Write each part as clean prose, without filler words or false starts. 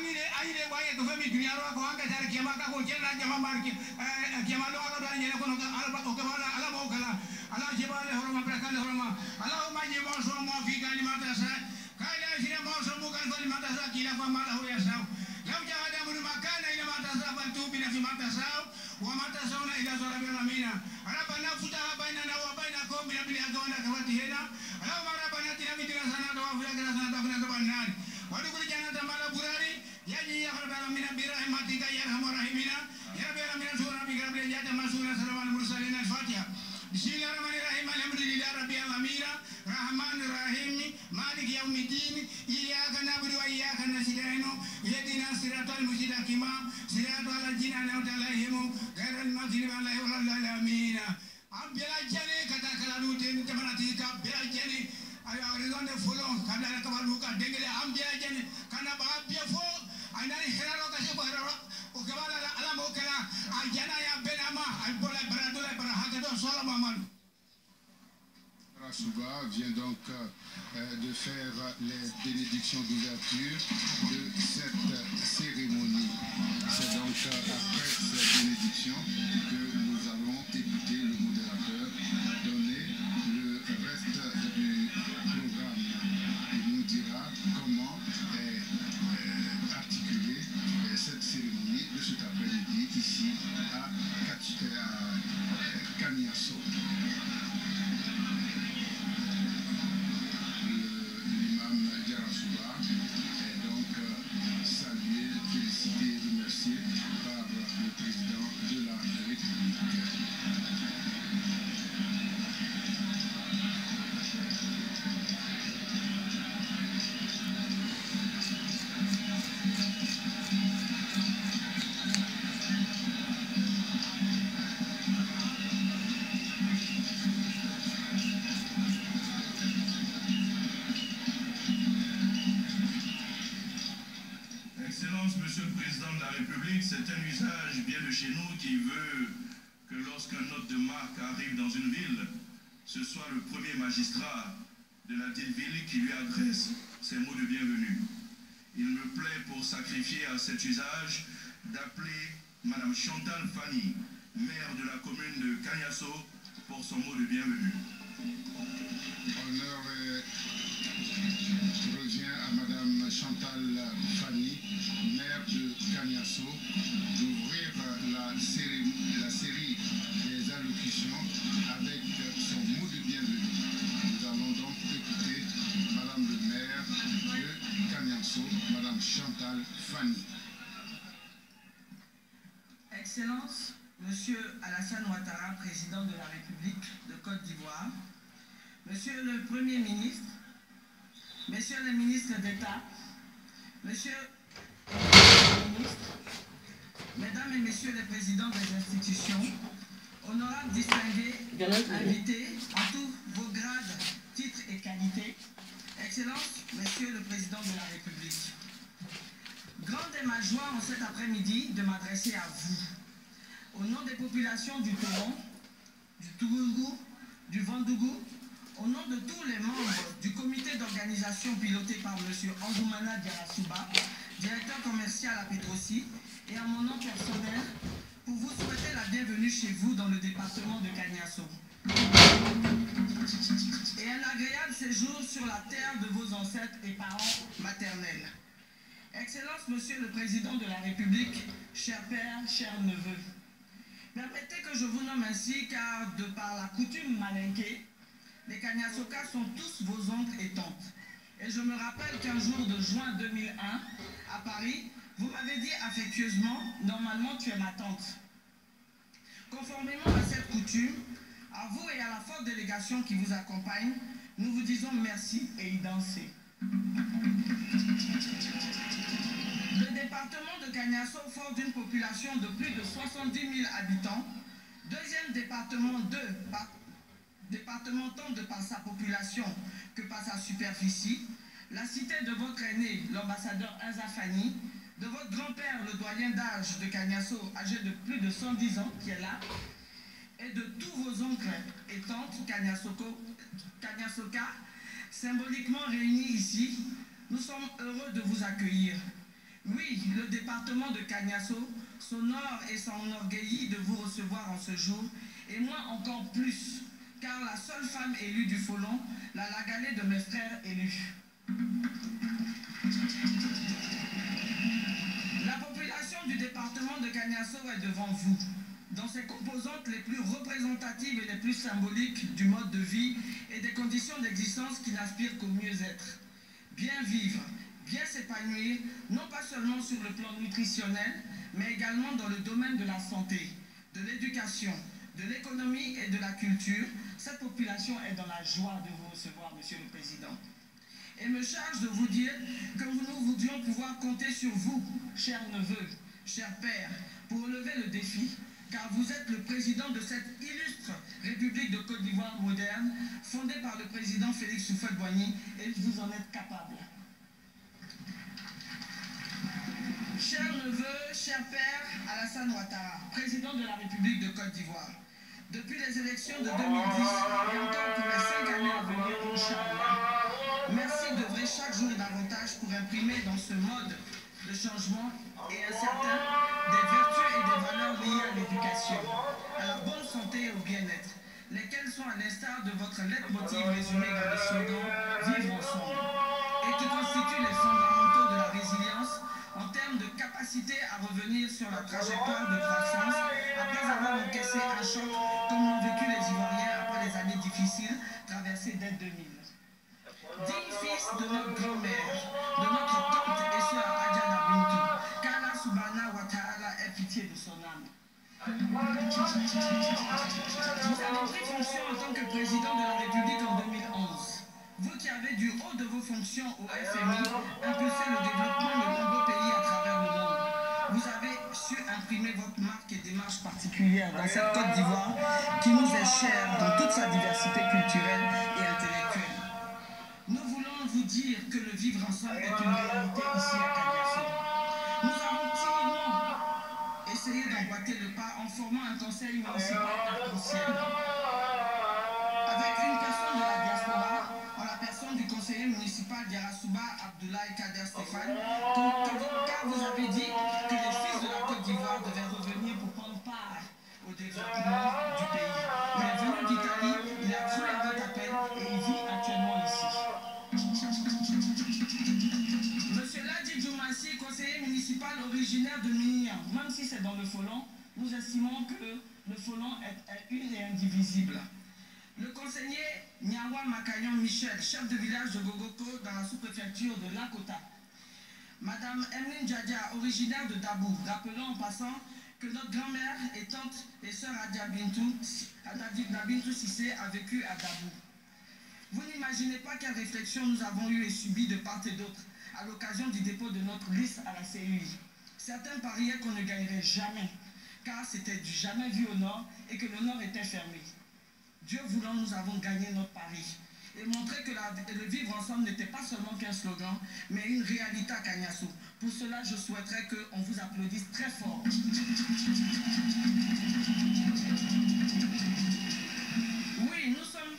Angile waye ko fami dunia ro ko anga jar kiyama ka ko jella jama marki kiyama lo ko do nyene ko no ala ko bala ala mo kala ala jibale horoma brakale horoma ala ma je mo so mo fi kalimata sa kala jina mo so mo kan kalimata sa kila fa mala ho ya sa law jahada mun makana ila mata sa fa tu bi fi mata sa wa mata sauna ila zara bi amina rabbana futaha bainana wa bainakum min bil adwana kawati hena ala rabbana tina bi dina sana wa fi dina sana da bana banan wadukul jannata mala burari yaji ya rabbana min birahmatika ya arhamar rahimina ya rabbana min sura bi rabbil jannati masuna salamun mursalin al-fatiha bismillahirrahmanirrahim alhamdulillahi rabbil alamin rahmanir rahim malik yaumiddin iyyaka na'budu wa iyyaka nasta'in ihdinas siratal mustaqim siratal ladzina an'amta alaihim ghairil maghdubi alaihim waladdallin ambela jane kata kala duten tamanati ka bela jane ayo rezonde folon kada ka baluka dengele ambela jane kana ba biafo anani heraro ka se ko heraro o kabala ala mo kala ajana ya benama al bola baradola bara hakado sola mamadou Souba vient donc de faire les bénédictions d'ouverture de cette cérémonie. C'est donc après cette bénédiction que nous allons écouter le modérateur donner le reste du programme. Il nous dira comment articuler cette cérémonie de cet après-midi ici à Kaniasso. Monsieur le Président de la République, c'est un usage bien de chez nous qui veut que lorsqu'un hôte de marque arrive dans une ville, ce soit le premier magistrat de la dite ville qui lui adresse ces mots de bienvenue. Il me plaît pour sacrifier à cet usage d'appeler Madame Chantal Fanny, maire de la commune de Kaniasso, pour son mot de bienvenue. Honneur revient à Madame Chantal Fanny, maire de Kaniasso, d'ouvrir la série des allocutions avec son mot de bienvenue. Nous allons donc écouter Madame le maire de Kaniasso, Madame Chantal Fanny. Excellence, Monsieur Alassane Ouattara, président de la République de Côte d'Ivoire, Monsieur le Premier ministre, Messieurs les ministres d'État, Messieurs les ministres, Mesdames et Messieurs les présidents des institutions, honorables distingués, invités à tous vos grades, titres et qualités, Excellences, Monsieur le Président de la République. Grande est ma joie en cet après-midi de m'adresser à vous, au nom des populations du Toron, du Tougougou, du Vendougou, au nom de tous les membres du comité d'organisation piloté par M. Angoumana Diarasuba, directeur commercial à Petrosi, et à mon nom personnel, pour vous souhaiter la bienvenue chez vous dans le département de Kaniasso. Et un agréable séjour sur la terre de vos ancêtres et parents maternels. Excellence, Monsieur le Président de la République, cher père, cher neveu, permettez que je vous nomme ainsi car, de par la coutume malinquée, les Kaniassokas sont tous vos oncles et tantes. Et je me rappelle qu'un jour de juin 2001, à Paris, vous m'avez dit affectueusement, normalement tu es ma tante. Conformément à cette coutume, à vous et à la forte délégation qui vous accompagne, nous vous disons merci et y dansez. Le département de Kaniasso, fort d'une population de plus de 70 000 habitants, deuxième département tant de par sa population que par sa superficie, la cité de votre aîné, l'ambassadeur Inza Fanny, de votre grand-père, le doyen d'âge de Kaniasso, âgé de plus de 110 ans, qui est là, et de tous vos oncles et tantes Kaniassokas, symboliquement réunis ici, nous sommes heureux de vous accueillir. Oui, le département de Kagnasso s'honore et s'enorgueillit de vous recevoir en ce jour, et moi encore plus, car la seule femme élue du Folon, la Lagalée de mes frères élus. La population du département de Kagnasso est devant vous, dans ses composantes les plus représentatives et les plus symboliques du mode de vie et des conditions d'existence qui n'aspirent qu'au mieux-être. Bien vivre, bien s'épanouir, non pas seulement sur le plan nutritionnel, mais également dans le domaine de la santé, de l'éducation, de l'économie et de la culture. Cette population est dans la joie de vous recevoir, Monsieur le Président. Et me charge de vous dire que nous voudrions pouvoir compter sur vous, chers neveux, chers pères, pour relever le défi, car vous êtes le président de cette illustre République de Côte d'Ivoire moderne, fondée par le président Félix Houphouët-Boigny, et vous en êtes capable. Chers neveux, chers pères, Alassane Ouattara, président de la République de Côte d'Ivoire, depuis les élections de 2010 et encore pour les 5 années à venir, Inch'Allah, merci d'œuvrer chaque jour davantage pour imprimer dans ce mode de changement et incertain des vertus et des valeurs liées à l'éducation, à la bonne santé et au bien-être, lesquelles sont à l'instar de votre leitmotiv résumé dans le slogan « Vivre ensemble » et qui constituent les fondamentaux de la résilience en termes de capacité à revenir sur la trajectoire de croissance après avoir encaissé un choc comme l'ont vécu les Ivoiriens après les années difficiles traversées dès 2000. Digne fils de notre grand-mère, de notre tante et sœur Adjana Bintou, qu'Allah subhanahu wa ta'ala ait pitié de son âme. Vous avez pris fonction en tant que président de la République en 2011. Vous qui avez du haut de vos fonctions au FMI impulsé le développement de nombreux pays à travers le monde. Vous avez su imprimer votre marque et démarche particulière dans cette Côte d'Ivoire qui nous est chère dans toute sa diversité culturelle et intellectuelle. Nous voulons vous dire que le vivre ensemble est une réalité ici à Kagnasso. Nous avons timidement essayé d'emboîter le pas en formant un conseil municipal arc-en-ciel. Avec une personne de la diaspora, en la personne du conseiller municipal d'Yarasuba, Abdoulaye Kader Stéphane, car vous avez dit que les fils de la Côte d'Ivoire devaient revenir pour prendre part au développement du pays. Il est venu d'Italie, il a cru à votre appel et il vit actuellement ici. Monsieur Ladi Djoumassi, conseiller municipal originaire de Minian, même si c'est dans le Folon, nous estimons que le Folon est une et indivisible. Le conseiller Niawa Makayan Michel, chef de village de Gogoko dans la sous-préfecture de Lakota. Madame Emeline Djadia, originaire de Dabou, rappelons en passant que notre grand-mère et tante et sœur Adia Bintou Sissé a vécu à Dabou. Vous n'imaginez pas quelle réflexion nous avons eue et subie de part et d'autre à l'occasion du dépôt de notre liste à la CUI. Certains pariaient qu'on ne gagnerait jamais, car c'était du jamais vu au nord et que le nord était fermé. Dieu voulant, nous avons gagné notre pari et montré que le vivre ensemble n'était pas seulement qu'un slogan, mais une réalité à Kagnasso. Pour cela, je souhaiterais qu'on vous applaudisse très fort. Oui, nous sommes,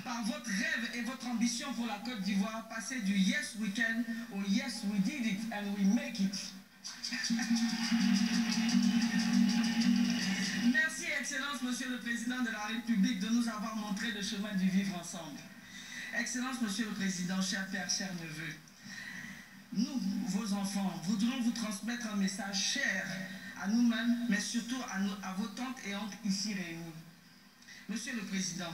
par votre rêve et votre ambition pour la Côte d'Ivoire, passés du Yes We Can au Yes We Did It and We Make It. Merci, Excellence, Monsieur le Président de la République, de nous avoir montré le chemin du vivre ensemble. Excellence, Monsieur le Président, chers pères, chers neveux, nous, vos enfants, voudrons vous transmettre un message cher à nous-mêmes, mais surtout à vos tantes et oncles ici réunis. Monsieur le Président,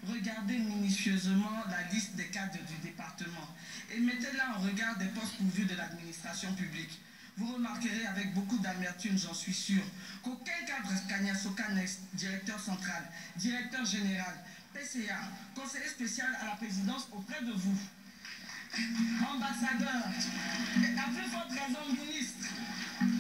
regardez minutieusement la liste des cadres du département et mettez-la en regard des postes pourvus de l'administration publique. Vous remarquerez avec beaucoup d'amertume, j'en suis sûr, qu'aucun cadre Kagnassoka n'est directeur central, directeur général, PCA, conseiller spécial à la présidence auprès de vous, ambassadeur, et à plus forte raison ministre.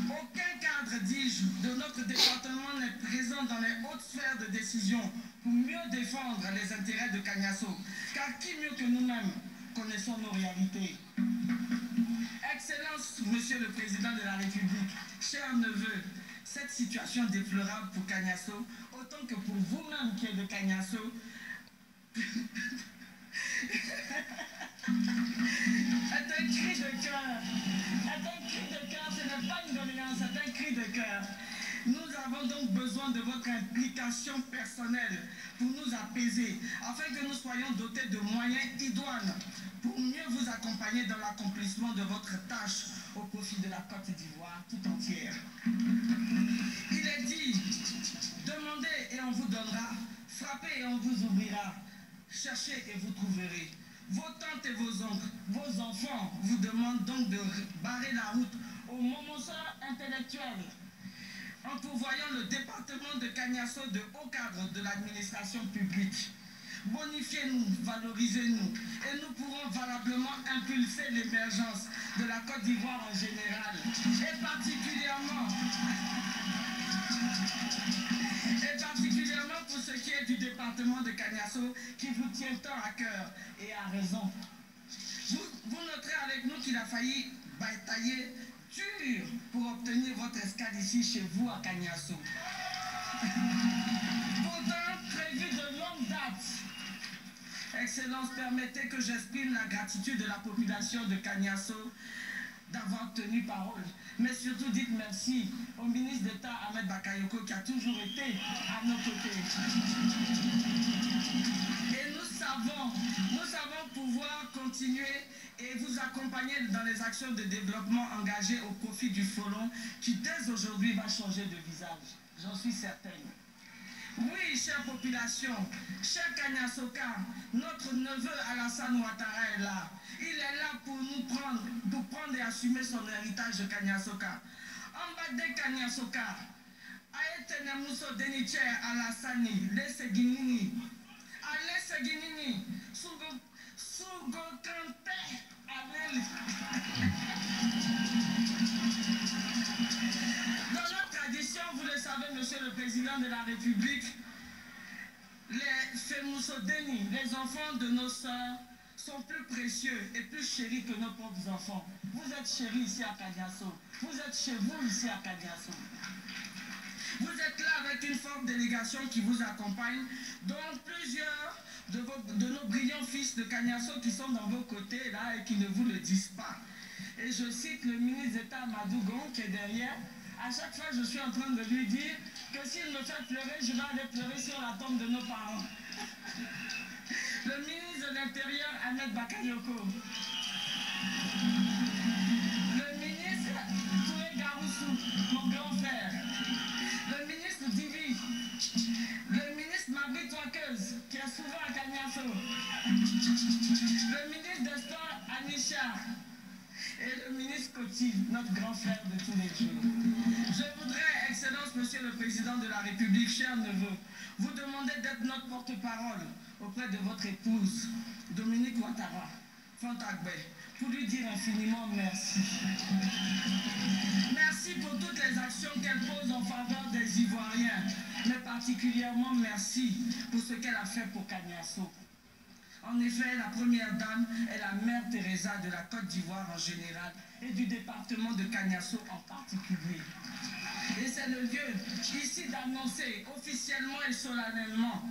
Aucun cadre, dis-je, de notre département n'est présent dans les hautes sphères de décision pour mieux défendre les intérêts de Kagnasso. Car qui mieux que nous-mêmes connaissons nos réalités? Excellence, Monsieur le Président de la République, chers neveux, cette situation déplorable pour Kagnasso, autant que pour vous-même qui êtes de Kagnasso, est un cri de cœur cri de cœur. Nous avons donc besoin de votre implication personnelle pour nous apaiser, afin que nous soyons dotés de moyens idoines pour mieux vous accompagner dans l'accomplissement de votre tâche au profit de la Côte d'Ivoire tout entière. Il est dit, demandez et on vous donnera, frappez et on vous ouvrira, cherchez et vous trouverez. Vos tantes et vos oncles, vos enfants vous demandent donc de barrer la route aux momosseurs intellectuels en pourvoyant le département de Kaniasso de haut cadre de l'administration publique. Bonifiez-nous, valorisez-nous et nous pourrons valablement impulser l'émergence de la Côte d'Ivoire en général et particulièrement pour ce qui est du département de Kaniasso qui vous tient tant à cœur et à raison. Vous noterez avec nous qu'il a failli batailler dur pour obtenir votre escale ici chez vous à Kaniasso. Pourtant, prévu de longue date. Excellence, permettez que j'exprime la gratitude de la population de Kaniasso d'avoir tenu parole. Mais surtout, dites merci au ministre d'État Ahmed Bakayoko qui a toujours été à nos côtés. Et nous savons pouvoir continuer et vous accompagner dans les actions de développement engagées au profit du Folon qui dès aujourd'hui va changer de visage. J'en suis certaine. Oui, chère population, cher Kaniassoka, notre neveu Alassane Ouattara est là. Il est là pour nous prendre et assumer son héritage de Kaniassoka. Ambade Kaniassoka, Aetene Mousso Deniche Alassani, Leseginini, Aleseginini, Sugo Kante, Alel. Dans notre tradition, vous le savez, Monsieur le Président de la République, les Femoussodeni, les enfants de nos sœurs, sont plus précieux et plus chéris que nos propres enfants. Vous êtes chéris ici à Kaniasso. Vous êtes chez vous ici à Kaniasso. Vous êtes là avec une forte délégation qui vous accompagne, dont plusieurs de nos brillants fils de Kaniasso qui sont dans vos côtés là et qui ne vous le disent pas. Et je cite le ministre d'État Amadou Gon qui est derrière. À chaque fois, je suis en train de lui dire que s'il me fait pleurer, je vais aller pleurer sur la tombe de nos parents. Le ministre de l'Intérieur, Ahmed Bakayoko. Le ministre Touré Garoussou, mon grand frère. Le ministre Divi. Le ministre Mabri Toakeuse, qui est souvent à Kaniasso. Le ministre des Sports, Anisha. Et le ministre Koti, notre grand frère de tous les jours. Je voudrais, Excellence, Monsieur le Président de la République, cher neveu, vous demander d'être notre porte-parole auprès de votre épouse, Dominique Ouattara, Fantagbe, pour lui dire infiniment merci. Merci pour toutes les actions qu'elle pose en faveur des Ivoiriens, mais particulièrement merci pour ce qu'elle a fait pour Kaniasso. En effet, la première dame est la mère Teresa de la Côte d'Ivoire en général et du département de Kaniasso en particulier. Et c'est le lieu ici d'annoncer officiellement et solennellement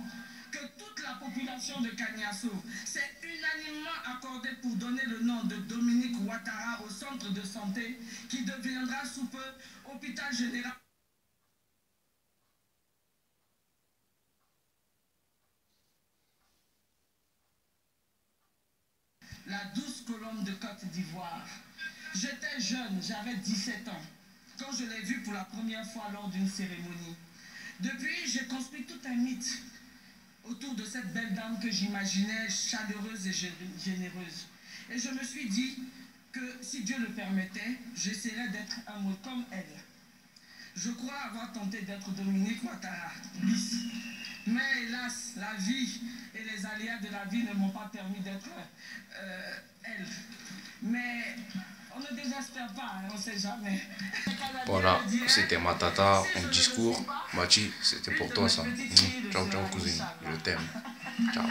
que toute la population de Kaniasso s'est unanimement accordée pour donner le nom de Dominique Ouattara au centre de santé qui deviendra sous peu hôpital général. La douce colombe de Côte d'Ivoire. J'étais jeune, j'avais 17 ans, quand je l'ai vue pour la première fois lors d'une cérémonie. Depuis, j'ai construit tout un mythe autour de cette belle dame que j'imaginais chaleureuse et généreuse. Et je me suis dit que si Dieu le permettait, j'essaierais d'être un mot comme elle. Je crois avoir tenté d'être Dominique Ouattara, bis. Mais hélas, la vie et les aléas de la vie ne m'ont pas permis d'être elle. Mais on ne désespère pas, on ne sait jamais. Voilà, c'était Matata en discours. Machi, c'était pour toi ça. Ciao, ciao cousine, je t'aime. Ciao.